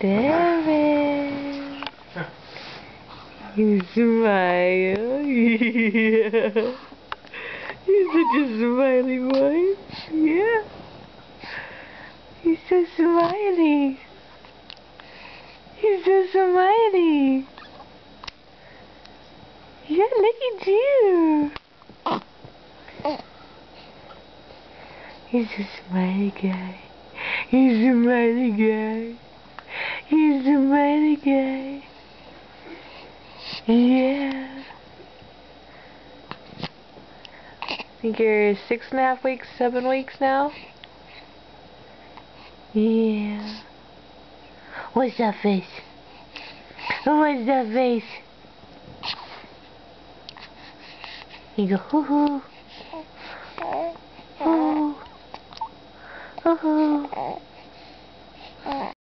Devin, you smile. Yeah. You're such a smiley boy. Yeah. You're so smiley. You're so smiley. Yeah, look at you. He's a smiley guy. He's a smiley guy. He's a smiley guy. Yeah. I think you're 6.5 weeks, 7 weeks now? Yeah. What's that face? What's that face? You go hoo hoo. Hoo hoo. Hoo hoo.